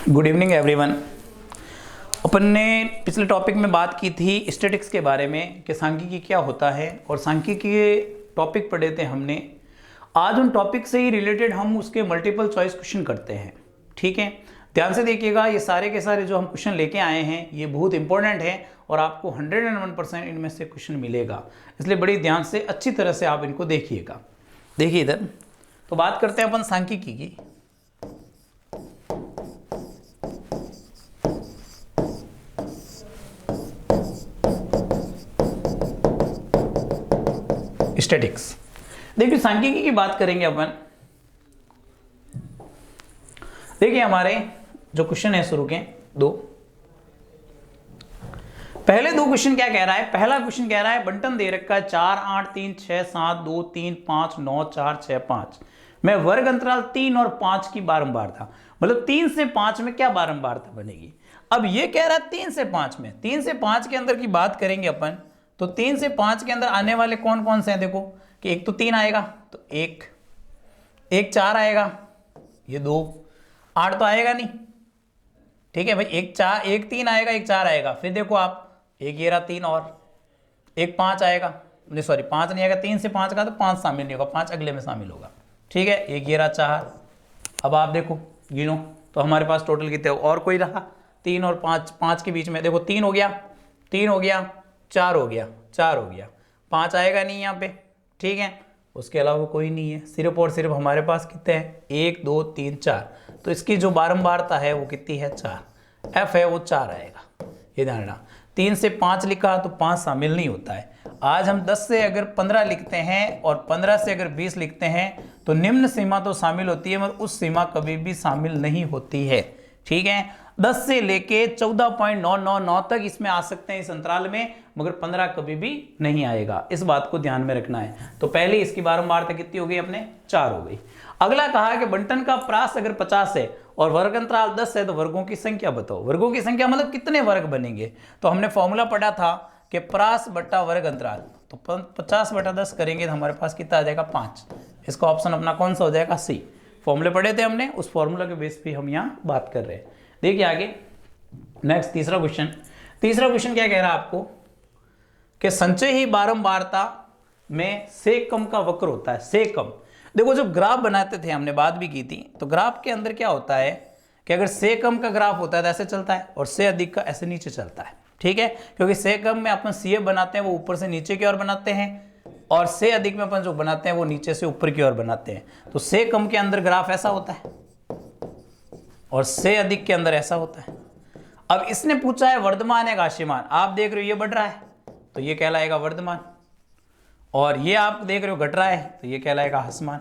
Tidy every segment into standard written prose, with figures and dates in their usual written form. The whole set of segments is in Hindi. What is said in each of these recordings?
Good evening everyone. अपन ने पिछले टॉपिक में बात की थी स्टैटिक्स के बारे में कि सांख्यिकी क्या होता है और सांख्यिकी के टॉपिक पढ़े थे हमने। आज उन टॉपिक से ही रिलेटेड हम उसके मल्टीपल चॉइस क्वेश्चन करते हैं। ठीक है, ध्यान से देखिएगा, ये सारे के सारे जो हम क्वेश्चन लेके आए हैं ये बहुत इंपॉर्टेंट है और आपको 101% इनमें से क्वेश्चन मिलेगा, इसलिए बड़ी ध्यान से अच्छी तरह से आप इनको देखिएगा। देखिए इधर, तो बात करते हैं अपन सांख्यिकी की। स्टैटिक्स, देखिए सांख्यिकी की बात करेंगे अपन। देखिए हमारे जो क्वेश्चन है शुरू के पहले दो क्वेश्चन क्या कह रहा है। पहला क्वेश्चन कह रहा है बंटन दे रखा है 4 8 3 6 7 2 3 5 9 4 6 5 में वर्ग अंतराल 3 और 5 की बारंबारता, मतलब 3 से 5 में क्या बारंबारता बनेगी। अब ये कह रहा है 3 से 5 में, 3 से 5 के अंदर की बात करेंगे अपन, तो 3 से 5 के अंदर आने वाले कौन कौन से हैं। देखो कि एक तो 3 आएगा, तो एक 4 आएगा, ये 2 8 तो आएगा नहीं। ठीक है भाई, एक 3 आएगा, एक 4 आएगा। फिर देखो आप, एक ये रहा 3 और एक 5 आएगा, नहीं सॉरी 5 नहीं आएगा, 3 से 5 का तो 5 शामिल नहीं होगा, 5 अगले में शामिल होगा। ठीक है, एक ये रहा 4। अब आप देखो गिनो तो हमारे पास टोटल कितने, और कोई रहा 3 और 5 के बीच में, देखो 3 हो गया, 3 हो गया, 4 हो गया, 4 हो गया, 5 आएगा नहीं यहाँ पे। ठीक है, उसके अलावा कोई नहीं है, सिर्फ और सिर्फ हमारे पास कितने हैं, 1 2 3 4। तो इसकी जो बारंबारता है वो कितनी है, 4। एफ है वो 4 आएगा, ये ध्यान रखना। 3 से 5 लिखा तो 5 शामिल नहीं होता है। आज हम 10 से अगर 15 लिखते हैं और 15 से अगर 20 लिखते हैं तो निम्न सीमा तो शामिल होती है, मगर उस सीमा कभी भी शामिल नहीं होती है। ठीक है, 10 से लेके 14.999 तक इसमें आ सकते हैं इस अंतराल में, मगर 15 कभी भी नहीं आएगा। इस बात को ध्यान में रखना है। तो पहले इसकी बारंबारता कितनी हो गई अपने, 4 हो गई। अगला कहा कि बंटन का प्रास अगर 50 है और वर्ग अंतराल 10 है तो वर्गों की संख्या बताओ। वर्गों की संख्या मतलब कितने वर्ग बनेंगे। तो हमने फॉर्मूला पढ़ा था कि प्रास बट्टा वर्ग अंतराल, तो 50 बटा 10 करेंगे तो हमारे पास कितना आ जाएगा, 5। इसका ऑप्शन अपना कौन सा हो जाएगा, सी। फॉर्मूले पढ़े थे हमने, उस फॉर्मूला के बेस पे हम यहाँ बात कर रहे हैं। देखिए आगे नेक्स्ट तीसरा क्वेश्चन क्या कह रहा है आपको कि संचय ही बारंबारता में से कम का वक्र होता है। से कम, देखो जब ग्राफ बनाते थे हमने बात भी की थी, तो ग्राफ के अंदर क्या होता है कि अगर से कम का ग्राफ होता है तो ऐसे चलता है और से अधिक का ऐसे नीचे चलता है। ठीक है, क्योंकि से कम में अपन सी बनाते हैं वो ऊपर से नीचे की ओर बनाते हैं, और से अधिक में अपन जो बनाते हैं वो नीचे से ऊपर की ओर बनाते हैं। तो से कम के अंदर ग्राफ ऐसा होता है और से अधिक के अंदर ऐसा होता है। अब इसने पूछा है वर्धमान या घातीमान। आप देख रहे हो ये बढ़ रहा है तो ये कहलाएगा वर्धमान, और ये आप देख रहे हो घट रहा है तो ये कहलाएगा ह्रासमान।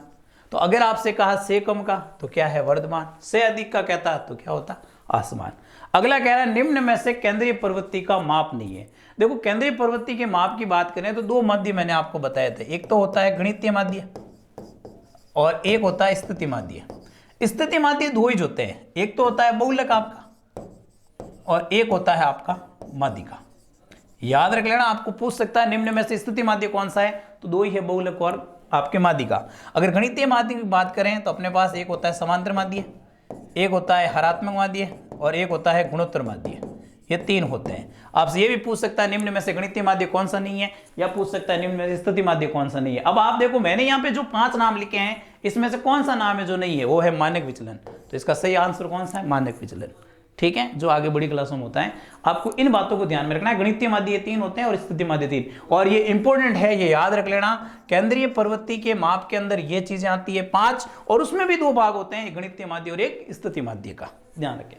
तो अगर आपसे कहा से कम का तो क्या है, वर्धमान। से अधिक का कहता तो क्या होता, ह्रासमान। अगला कह रहा है निम्न में से केंद्रीय प्रवृत्ति का माप नहीं है। देखो केंद्रीय प्रवृत्ति के माप की बात करें तो 2 माध्य मैंने आपको बताए थे, एक तो होता है गणितीय माध्य और एक होता है स्थिति माध्य। स्थिति माध्य 2 ही होते हैं, एक तो होता है बहुलक आपका और एक होता है आपका माध्यिका। याद रख लेना, आपको पूछ सकता है निम्न में से स्थिति माध्य कौन सा है, तो 2 ही है, बहुलक और आपके माध्यिका। अगर गणितीय माध्य की बात करें तो अपने पास एक होता है समांतर माध्य, एक होता है हरात्मक माध्य और एक होता है गुणोत्तर माध्य। ये 3 होते हैं। आपसे ये भी पूछ सकता है निम्न में से गणितीय माध्य कौन सा नहीं है, या पूछ सकता है निम्न में से स्थिति माध्य कौन सा नहीं है। अब आप देखो मैंने यहाँ पे जो 5 नाम लिखे हैं इसमें से कौन सा नाम है जो नहीं है, वो है मानक विचलन। तो इसका सही आंसर कौन सा है, मानक विचलन। ठीक है, जो आगे बड़ी क्लासों में होता है। आपको इन बातों को ध्यान में रखना है। गणितीय माध्य 3 होते हैं और स्थिति माध्य 3, और ये इंपॉर्टेंट है, ये याद रख लेना। केंद्रीय प्रवृत्ति के माप के अंदर ये चीजें आती है 5, और उसमें भी 2 भाग होते हैं, एक गणितीय माध्य और एक स्थिति माध्य का, ध्यान रखें।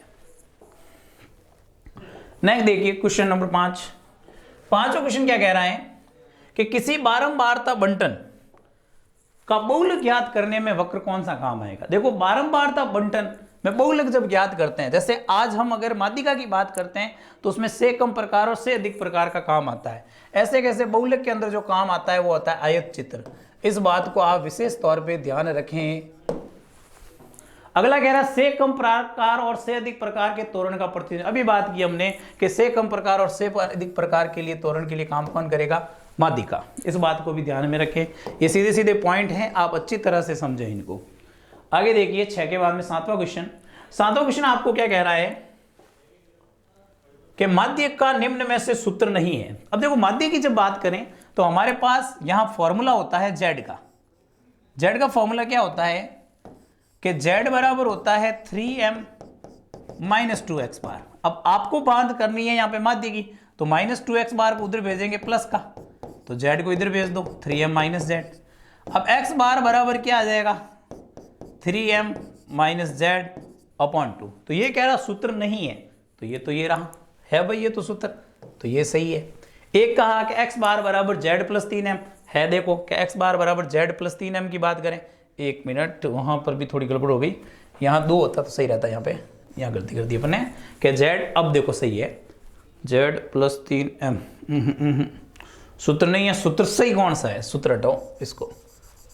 नेक्स्ट देखिए क्वेश्चन नंबर 5। पांचवा क्वेश्चन क्या कह रहा है कि किसी बारंबारता बंटन का बहुलक ज्ञात करने में वक्र कौन सा काम आएगा। देखो बारंबारता बंटन में बहुलक जब ज्ञात करते हैं, जैसे आज हम अगर माध्यिका की बात करते हैं तो उसमें से कम प्रकार और से अधिक प्रकार का काम आता है। ऐसे कैसे बहुलक के अंदर जो काम आता है वो आता है आयत चित्र। इस बात को आप विशेष तौर पे ध्यान रखें। अगला कह रहा है से कम प्रकार और से अधिक प्रकार के त्वरण का प्रतिनिधित्व। अभी बात की हमने कि से कम प्रकार और से अधिक प्रकार के लिए त्वरण के लिए काम कौन करेगा, माध्यिका। इस बात को भी ध्यान में रखें, ये सीधे सीधे पॉइंट हैं, आप अच्छी तरह से समझें इनको। आगे देखिए 6 के बाद में 7वां क्वेश्चन। सातवां क्वेश्चन आपको क्या कह रहा है कि माध्य का निम्न में से सूत्र नहीं है। अब देखो माध्य की जब बात करें तो हमारे पास यहां फॉर्मूला होता है जेड का। जेड का फॉर्मूला क्या होता है कि जेड बराबर होता है 3m माइनस 2x बार। अब आपको बात करनी है यहां पे माध्य की, तो माइनस 2x बार को उधर भेजेंगे प्लस का, तो जेड को इधर भेज दो 3m माइनस जेड। अब x बार बराबर क्या आ जाएगा 3m माइनस जेड अपॉन 2। तो ये कह रहा सूत्र नहीं है, तो ये रहा है भाई, ये तो सूत्र, तो ये सही है। एक कहा कि x बार बराबर जेड प्लस 3m है, देखो कि x बार बराबर जेड प्लस 3m की बात करें, एक मिनट वहां पर भी थोड़ी गड़बड़ हो गई, यहाँ 2 होता तो सही रहता, यहाँ पे यहाँ गलती कर दी अपने कि जेड, अब देखो सही है जेड प्लस 3m, सूत्र नहीं है, सूत्र सही कौन सा है, सूत्र हटाओ इसको,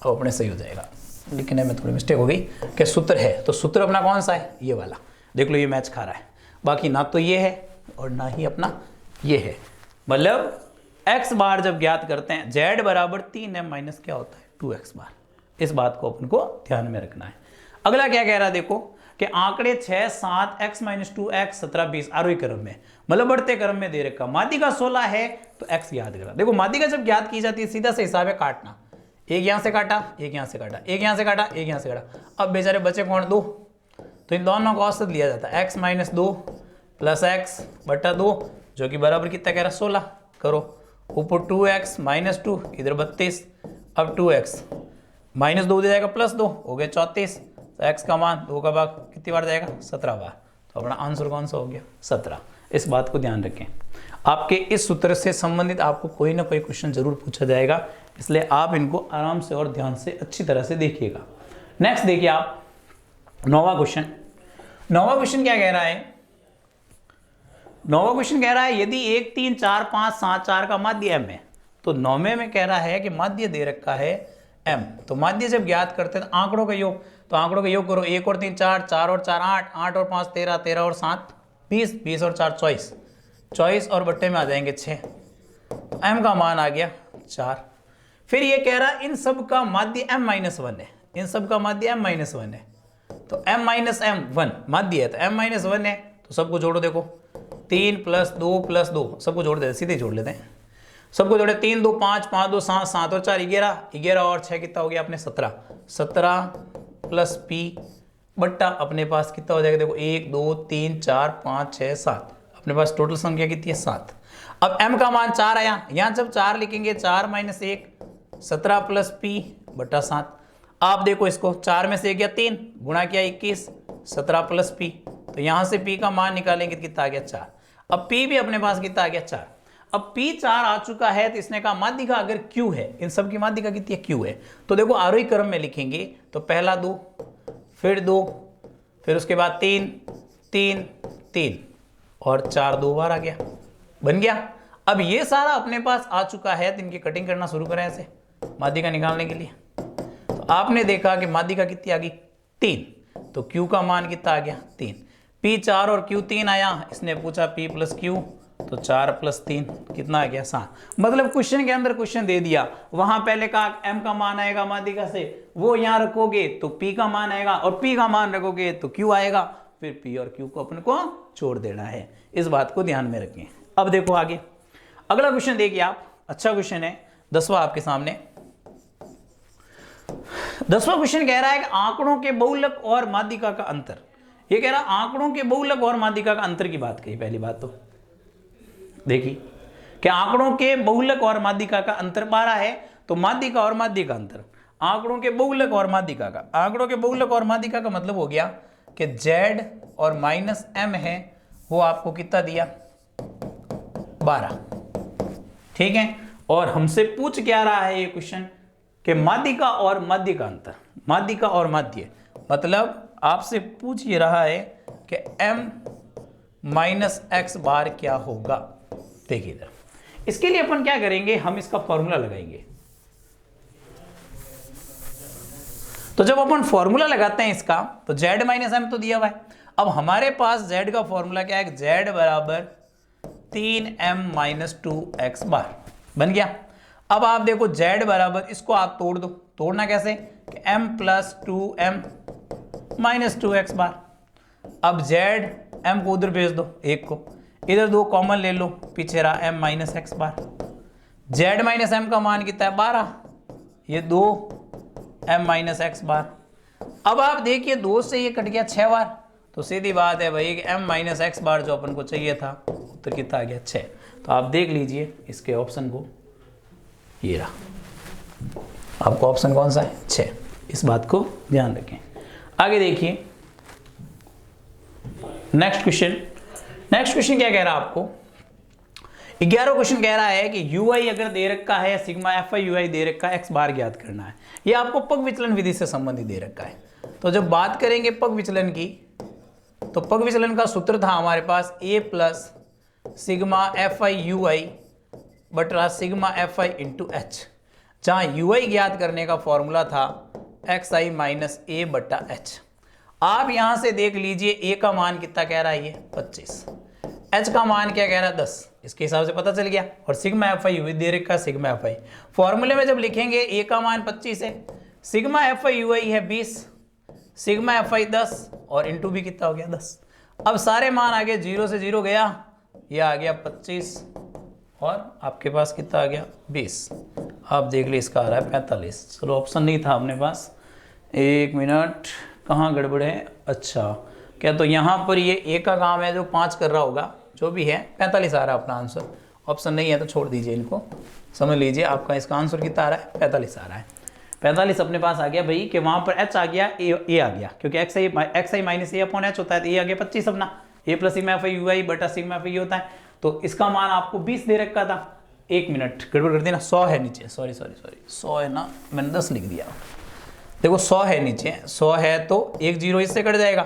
अब अपने सही हो जाएगा। लिखने में थोड़ी मिस्टेक हो गई कि सूत्र है, तो सूत्र अपना कौन सा है, ये वाला, देख लो ये मैच खा रहा है, बाकी ना तो ये है और ना ही अपना ये है। मतलब x बार जब ज्ञात करते हैं z बराबर 3m माइनस क्या होता है 2x बार, इस बात को अपन को ध्यान में रखना है। अगला क्या कह रहा है देखो कि आंकड़े 6, 7, x माइनस 2x 17, 20 आरोही क्रम में, मतलब बढ़ते क्रम में दे रखा। माध्य का 16 है तो x याद करा। देखो माध्य का जब ज्ञात की जाती है सीधा से हिसाब है काटना, एक यहां से काटा, एक यहां से काटा, एक यहां से काटा, एक यहां से काटा। अब बेचारे बचे कौन 2, तो इन दोनों का औसत लिया जाता है x माइनस 2 प्लस x बटा 2 जो कि बराबर कितना कह रहा 16। करो ऊपर 2x माइनस 2 इधर 32, अब 2x माइनस 2 दे जाएगा प्लस 2 हो गया 34, तो x का मान 2 का भाग कितनी बार जाएगा 17 बार, तो अपना आंसर कौन सा हो गया 17। इस बात को ध्यान रखें, आपके इस सूत्र से संबंधित आपको कोई ना कोई क्वेश्चन जरूर पूछा जाएगा, इसलिए आप इनको आराम से और ध्यान से अच्छी तरह से देखिएगा। नेक्स्ट देखिए आप 9वां क्वेश्चन। 9वां क्वेश्चन क्या कह रहा है, 9वां क्वेश्चन कह रहा है यदि 1, 3, 4, 5, 7, 4 का माध्य m है, तो 9वें में कह रहा है कि माध्य दे रखा है m, तो माध्य जब ज्ञात करते हैं तो आंकड़ों का योग, तो आंकड़ों का योग करो 1 और 3 4, 4 और 4 8, 8 और 5 13, 13 और 7 20, 20 और 4 24, 24 और बट्टे में आ जाएंगे 6, तो m का मान आ गया 4। फिर ये कह रहा है इन सब का माध्य m माइनस 1 है, इन सब का माध्य m माइनस 1 है, तो m माइनस m 1 माध्य है, तो m माइनस 1 है, तो सबको जोड़ो, देखो 3 प्लस 2 प्लस 2 सबको जोड़ देते, सीधे जोड़ लेते हैं, सबको जोड़े 3 2 5, 5 2 7, 7 और 4 11, 11 और 6 कितना हो गया अपने 17, 17 प्लस p बट्टा अपने पास कितना हो जाएगा, देखो 1 2 3 4 5 6 7, अपने पास टोटल संख्या कितनी है 7। अब m का मान 4 आया, यहाँ जब 4 लिखेंगे 4 माइनस 1 17 प्लस p बट्टा 7। आप देखो इसको 4 में से गया 3 गुणा किया 21, 17 प्लस p, तो यहाँ से p का मान निकालेंगे कितना आ गया 4। अब p भी अपने पास कितना आ गया 4। अब p 4 आ चुका है, तो इसने कहा माध्यिका अगर q है, इन सब की माध्यिका कितनी है q है, तो देखो आरोही क्रम में लिखेंगे, तो पहला 2 फिर 2 फिर उसके बाद 3 3 3 और 4 2 बार आ गया, बन गया। अब ये सारा अपने पास आ चुका है, तो इनकी कटिंग करना शुरू करें ऐसे माध्यिका निकालने के लिए। तो आपने देखा कि माध्यिका कितनी आ गई 3, तो q का मान कितना आ गया 3, p 4 और q 3 आया, इसने पूछा p प्लस q, तो 4 प्लस 3 कितना आ गया 7। मतलब क्वेश्चन के अंदर क्वेश्चन दे दिया, वहां पहले कहा m का मान आएगा माध्यिका से, वो यहां रखोगे तो p का मान आएगा, और p का मान रखोगे तो q आएगा, फिर p और q को अपन को छोड़ देना है, इस बात को ध्यान में रखें। अब देखो आगे अगला क्वेश्चन देखिए आप, अच्छा क्वेश्चन है 10वां आपके सामने। 10वां क्वेश्चन कह रहा है कि आंकड़ों के बहुलक और माध्यिका का अंतर। ये कह रहा है आंकड़ों के बहुलक और माध्यिका का अंतर की बात कही। पहली बात तो देखिए कि आंकड़ों के बहुलक और माध्यिका का अंतर 12 है, तो माध्यिका और माध्य का अंतर, आंकड़ों के बहुलक और माध्यिका का, आंकड़ों के बहुलक और माध्यिका का मतलब हो गया कि z और माइनस m है, वो आपको कितना दिया 12, ठीक है। और हमसे पूछ क्या रहा है ये क्वेश्चन कि माध्यिका और माध्य का अंतर, माध्यिका और माध्य, मतलब आपसे पूछ ये रहा है कि m माइनस एक्स बार क्या होगा। देखिए इधर, इसके लिए अपन क्या करेंगे, हम इसका फॉर्मूला लगाएंगे। तो जब अपन फॉर्मूला लगाते हैं इसका, तो z माइनस एम तो दिया हुआ है। अब हमारे पास z का फॉर्मूला क्या है, z बराबर 3m माइनस 2x बार बन गया। अब आप देखो z बराबर, इसको आप तोड़ दो, तोड़ना कैसे कि m plus 2m minus 2x बार। अब जेड एम को उधर भेज दो, एक को इधर, दो कॉमन ले लो, पीछे रहा एम माइनस एक्स बार। जेड माइनस एम का मान कितना है 12, ये 2 एम माइनस एक्स बार। अब आप देखिए 2 से ये कट गया 6 बार, तो सीधी बात है भाई कि एम माइनस एक्स बार जो अपन को चाहिए था उत्तर कितना आ गया 6। तो आप देख लीजिए इसके ऑप्शन को, ये रहा आपको ऑप्शन कौन सा है 6। इस बात को ध्यान रखें। आगे देखिए नेक्स्ट क्वेश्चन क्या कह रहा है आपको, 11वां क्वेश्चन कह रहा है कि ui अगर दे रखा है, सिग्मा fi ui दे रखा है, x बार ज्ञात करना है। ये आपको पग विचलन विधि से संबंधित दे रखा है। तो जब बात करेंगे पग विचलन की, तो पग विचलन का सूत्र था हमारे पास a plus sigma fi ui बटा सिग्मा fi इंटू एच, जहाँ ui ज्ञात करने का फॉर्मूला था xi माइनस a बटा एच। आप यहां से देख लीजिए a का मान कितना कह रहा है ये 25, h का मान क्या कह रहा है 10, इसके हिसाब से पता चल गया। और सिग्मा fi ui दे रखा सिग्मा fi, फॉर्मूले में जब लिखेंगे a का मान 25 है, सिग्मा fi ui है 20, सिग्मा fi 10 और इंटू भी कितना हो गया 10। अब सारे मान आगे 0 से 0 गया, ये आ गया 25 और आपके पास कितना आ गया 20। आप देख ली इसका आ रहा है 45। चलो ऑप्शन नहीं था अपने पास, 1 मिनट कहाँ गड़बड़ है, अच्छा क्या, तो यहाँ पर ये ए का काम है जो 5 कर रहा होगा, जो भी है 45 आ रहा है अपना आंसर। ऑप्शन नहीं है तो छोड़ दीजिए इनको, समझ लीजिए आपका इसका आंसर कितना आ रहा है 45 आ रहा है। 45 अपने पास आ गया भाई कि वहाँ पर एच आ गया, ए आ गया, क्योंकि X I minus A upon H होता है, तो ए आ गया 25 अपना, A plus sigma F I U I बटा सिग्मा एफ आई होता है। तो इसका मान आपको 20 दे रखा था। 1 मिनट गड़बड़ कर देना, 100 है नीचे, सॉरी 100 है ना, मैंने 10 लिख दिया। देखो 100 है नीचे, 100 है तो 1 0 इससे कट जाएगा,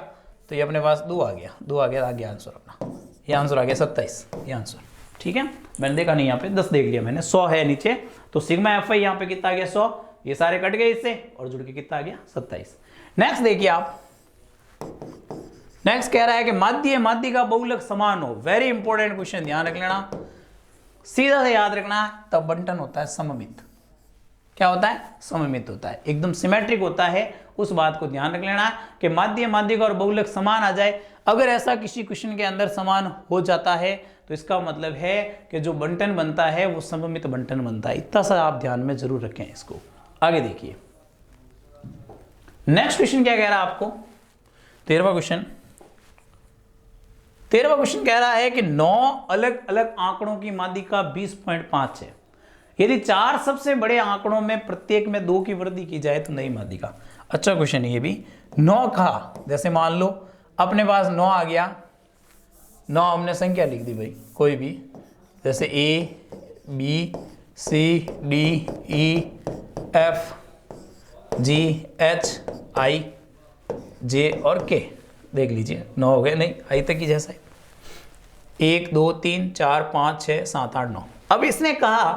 तो ये अपने पास 2 आ गया, आ गया आंसर अपना, ये आंसर आ गया 27, ये आंसर ठीक है। मैंने देखा नहीं यहाँ पे 10 देख लिया मैंने, 100 है नीचे, तो सिग्मा एफ आई यहाँ पे कितना आ गया 100, ये सारे कट गए इससे और जुड़ के कितना आ गया 27। नेक्स्ट देखिए आप, नेक्स्ट कह रहा है कि माध्य का बहुलक समान हो। वेरी इंपॉर्टेंट क्वेश्चन, ध्यान रख लेना, सीधा से याद रखना, तब बंटन होता है सममित। क्या होता है? सममित होता है, एकदम सिमेट्रिक होता है। उस बात को ध्यान रख लेना कि माध्य का और बहुलक समान आ जाए। अगर ऐसा किसी क्वेश्चन के अंदर समान हो जाता है तो इसका मतलब है कि जो बंटन बनता है वो सममित बंटन बनता है। इतना सा आप ध्यान में जरूर रखें इसको। आगे देखिए नेक्स्ट क्वेश्चन क्या कह रहा है आपको, 13वां क्वेश्चन कह रहा है कि 9 अलग अलग आंकड़ों की माध्यिका 20.5 है। यदि 4 सबसे बड़े आंकड़ों में प्रत्येक में 2 की वृद्धि की जाए तो नई माध्यिका। अच्छा क्वेश्चन है ये भी। 9 का जैसे मान लो अपने पास 9 आ गया, 9 हमने संख्या लिख दी भाई कोई भी, जैसे A B C D E F G H I J और K। देख लीजिए 9 हो गए, नहीं आई तक ही जैसा है, 1 2 3 4 5 6 7 8 9। अब इसने कहा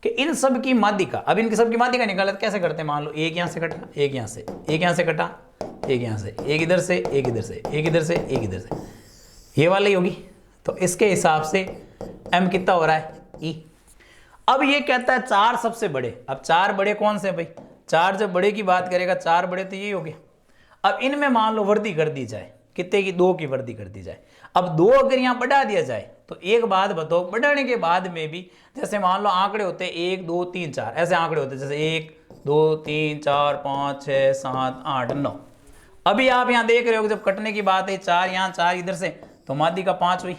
कि इन सब की माध्यिका, अब इनकी सब की माध्यिका निकाला कैसे करते हैं। मान लो एक यहाँ से कटा, एक यहाँ से, एक यहाँ से कटा, एक यहाँ से, एक इधर से, एक इधर से, एक इधर से, एक इधर से, ये वाली होगी। तो इसके हिसाब से m कितना हो रहा है e। अब ये कहता है 4 सबसे बड़े। अब 4 बड़े कौन से भाई, 4 जब बड़े की बात करेगा 4 बड़े तो यही हो गया। अब इनमें मान लो वृद्धि कर दी जाए, कितने की, 2 की वृद्धि कर दी जाए। अब 2 अगर यहाँ बढ़ा दिया जाए तो एक बात बताओ, बढ़ाने के बाद में भी जैसे मान लो आंकड़े होते हैं 1 2 3 4, ऐसे आंकड़े होते हैं जैसे 1 2 3 4 5 6 7 8 9। अभी आप यहाँ देख रहे हो जब कटने की बात है 4 यहाँ 4 इधर से, तो माध्यिका 5 हुई।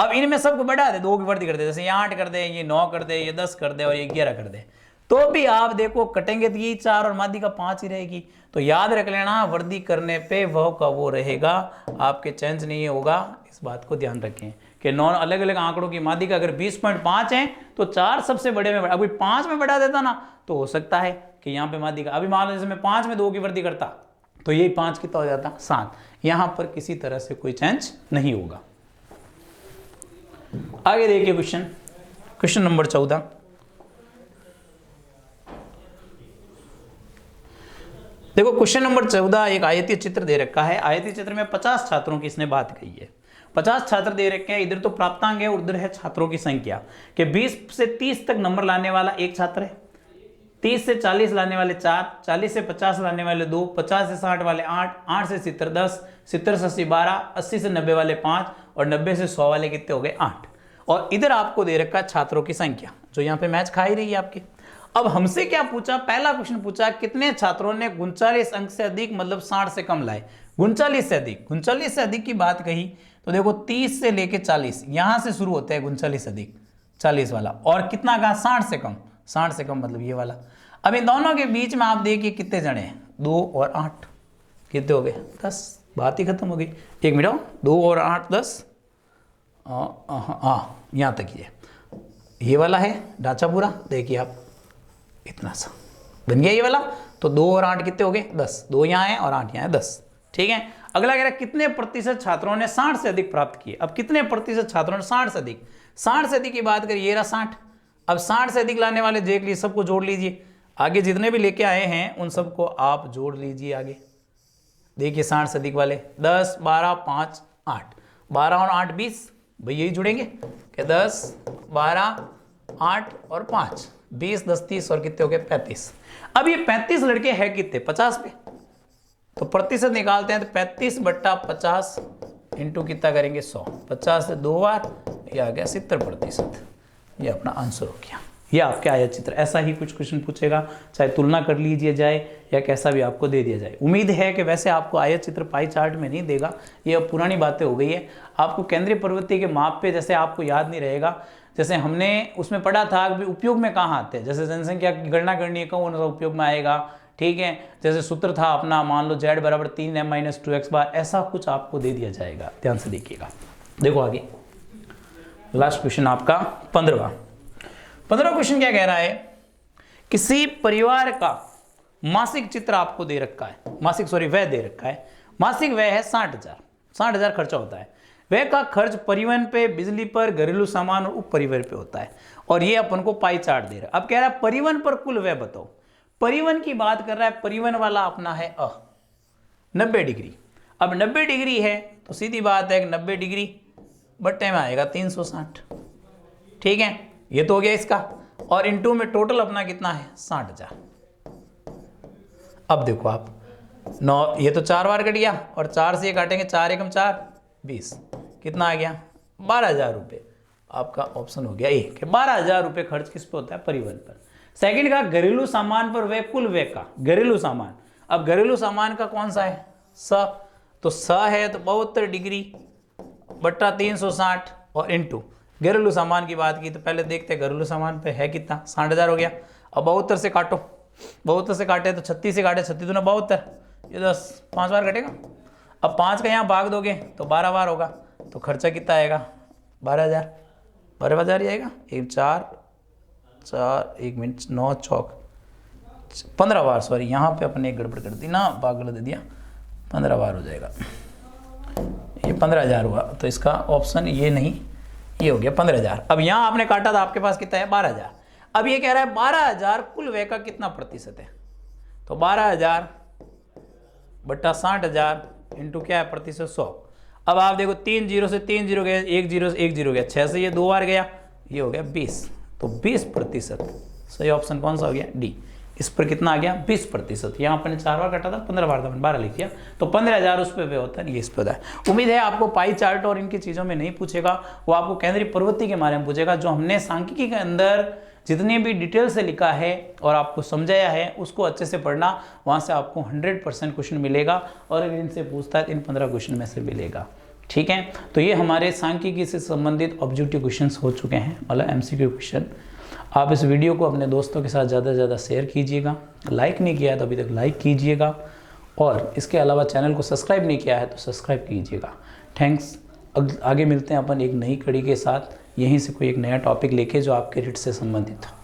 अब इनमें सबको बढ़ा दे, 2 की वृद्धि कर दे, जैसे ये 8 कर दे, ये 9 कर दे, ये 10 कर दे और ये 11 कर दे, तो भी आप देखो कटेंगे तो ये 4 और माध्यिका 5 ही रहेगी। तो याद रख लेना वृद्धि करने पे वह का वो रहेगा, आपके चेंज नहीं होगा। इस बात को ध्यान रखें कि 9 अलग अलग आंकड़ों की माध्यिका अगर 20.5 है तो 4 सबसे बड़े में अभी 5 में बढ़ा देता ना, तो हो सकता है कि यहाँ पे माध्यिका, अभी मान लो जैसे मैं 5 में 2 की वृद्धि करता तो यही 5 कितना हो जाता 7। यहाँ पर किसी तरह से कोई चेंज नहीं होगा। आगे देखिए क्वेश्चन नंबर 14। देखो क्वेश्चन नंबर 14 एक आयतीय चित्र दे रखा है। आयतीय चित्र में 50 छात्रों की इसने बात कही है। 50 छात्र दे रखे हैं, इधर तो प्राप्तांक है और उधर है छात्रों की संख्या कि 20 से 30 तक नंबर लाने वाला एक छात्र है। 30 से 40 लाने वाले 4, 40 से 50 लाने वाले 2, 50 से 60 वाले 8, 8 से 70 10, 70 से 80 12, 80 से 90 वाले 5 और 90 से 100 वाले कितने हो गए 8। और इधर आपको दे रखा छात्रों की संख्या जो यहाँ पे मैच खा ही रही है आपके। अब हमसे क्या पूछा, पहला क्वेश्चन पूछा कितने छात्रों ने 39 अंक से अधिक मतलब 60 से कम लाए। 39 से अधिक, 39 से अधिक की बात कही तो देखो 30 से लेके 40 यहां से शुरू होता है 39 अधिक 40 वाला, और कितना कहा 60 से कम, 60 से कम मतलब ये वाला। अब इन दोनों के बीच में आप देखिए कितने जने हैं, 2 और 8 कितने हो गए 10, बात ही खत्म हो गई। एक मिनट, 2 और 8 10, यहाँ तक ये वाला है ढांचा पूरा, देखिए आप इतना सा बन गया ये वाला। तो 2 और 8 कितने हो गए 10, 2 यहाँ है और 8 यहाँ है 10, ठीक है। अगला कह रहा है कितने प्रतिशत छात्रों ने 60 से अधिक प्राप्त किए। अब कितने प्रतिशत छात्रों ने 60 से अधिक, 60 से अधिक की बात करिए, ये रहा 60। अब 60 से अधिक लाने वाले देख लीजिए, सबको जोड़ लीजिए, आगे जितने भी लेके आए हैं उन सबको आप जोड़ लीजिए आगे। देखिए 60 से अधिक वाले 10 12 5 8, 12 और 8 20, भाई यही जुड़ेंगे कि 10 12 8 और 5 20 10 30 और कितने हो गए 35। अब ये 35 लड़के हैं कितने 50 पे, तो प्रतिशत निकालते हैं तो 35/50 इंटू कितना करेंगे 100, 50 से 2 बार, ये आ गया 70%। ये अपना आंसर हो गया। ये आपके आयत चित्र, ऐसा ही कुछ क्वेश्चन पूछेगा, चाहे तुलना कर लीजिए जाए या कैसा भी आपको दे दिया जाए। उम्मीद है कि वैसे आपको आयत चित्र पाई चार्ट में नहीं देगा, ये अब पुरानी बातें हो गई है। आपको केंद्रीय प्रवृत्ति के माप पे जैसे आपको याद नहीं रहेगा, जैसे हमने उसमें पढ़ा था कि उपयोग में कहाँ आते हैं, जैसे जनसंख्या की गणना करनी है कौन सा उपयोग में आएगा, ठीक है। जैसे सूत्र था अपना, मान लो z बराबर 3m - 2x बार, ऐसा कुछ आपको दे दिया जाएगा, ध्यान से देखिएगा। देखो आगे लास्ट क्वेश्चन आपका 15वां क्वेश्चन क्या कह रहा है, किसी परिवार का मासिक चित्र आपको दे रखा है, मासिक व्यय दे रखा है। मासिक व्यय है 60,000 खर्चा होता है। व्यय का खर्च परिवहन पे, बिजली पर, घरेलू सामान और उप परिवहन पे होता है, और ये अपन को पाई चार्ट दे रहा है। अब कह रहा है परिवहन पर कुल व्यय बताओ। परिवहन की बात कर रहा है, परिवहन वाला अपना है 90 डिग्री। अब 90 डिग्री है तो सीधी बात है कि 90 डिग्री बट्टे में आएगा 360, ठीक है। ये तो हो गया इसका, और इनटू में टोटल अपना कितना है 60,000। अब देखो आप 9, ये तो 4 बार कट गया, और 4 से ये काटेंगे 4 एकम 4 20, कितना आ गया 12,000 रुपये। आपका ऑप्शन हो गया ए कि 12,000 रुपये खर्च किस पे होता है, परिवहन पर। सेकंड का घरेलू सामान पर व्यय, कुल व्यय का घरेलू सामान। अब घरेलू सामान का कौन सा है तो है तो 72 डिग्री बट्टा 360 और इनटू घरेलू सामान की बात की तो पहले देखते हैं घरेलू सामान पे है कितना, 60,000 हो गया। अब 72 से काटो, 72 से काटे तो 36 से काटे, 36 दूना 72, ये 5 बार कटेगा। अब 5 का यहाँ भाग दोगे तो 12 बार होगा, तो खर्चा कितना आएगा 12,000 ही आएगा। 1 मिनट 9 चौक 15 बार, सॉरी यहाँ पे अपने एक गड़बड़ कर दी ना, भाग गलत दे दिया, 15 बार हो जाएगा। ये 15,000 हुआ, तो इसका ऑप्शन ये नहीं, ये हो गया 15,000। अब यहाँ आपने काटा था, आपके पास कितना है 12,000। अब ये कह रहा है 12,000 कुल व्यय का कितना प्रतिशत है, तो 12,000 बट्टा 60,000 इंटू क्या है प्रतिशत 100। अब आप देखो 3 0 से 3 0 गया, 1 0 से 1 0 गया, 6 से ये 2 बार गया, ये हो गया 20, तो 20%। सही ऑप्शन कौन सा हो गया डी। इस पर कितना आ गया 20%। यहाँ अपने 4 बार कटा था, 15 बार था, 12 लिख दिया, तो 15,000 उस पर होता है, ये इस पर होता है। उम्मीद है आपको पाई चार्ट और इनकी चीज़ों में नहीं पूछेगा, वो आपको केंद्रीय प्रवृत्ति के बारे में पूछेगा। जो हमने सांख्यिकी के अंदर जितनी भी डिटेल से लिखा है और आपको समझाया है उसको अच्छे से पढ़ना, वहाँ से आपको 100% क्वेश्चन मिलेगा, और अगर इनसे पूछता है इन 15 क्वेश्चन में से मिलेगा, ठीक है। तो ये हमारे सांख्यिकी से संबंधित ऑब्जेक्टिव क्वेश्चन हो चुके हैं, मतलब MCQ क्वेश्चन। आप इस वीडियो को अपने दोस्तों के साथ ज़्यादा से ज़्यादा शेयर कीजिएगा, लाइक नहीं किया है तो अभी तक लाइक कीजिएगा, और इसके अलावा चैनल को सब्सक्राइब नहीं किया है तो सब्सक्राइब कीजिएगा। थैंक्स। आगे मिलते हैं अपन एक नई कड़ी के साथ, यहीं से कोई एक नया टॉपिक लेके जो आपके रिट से संबंधित हो।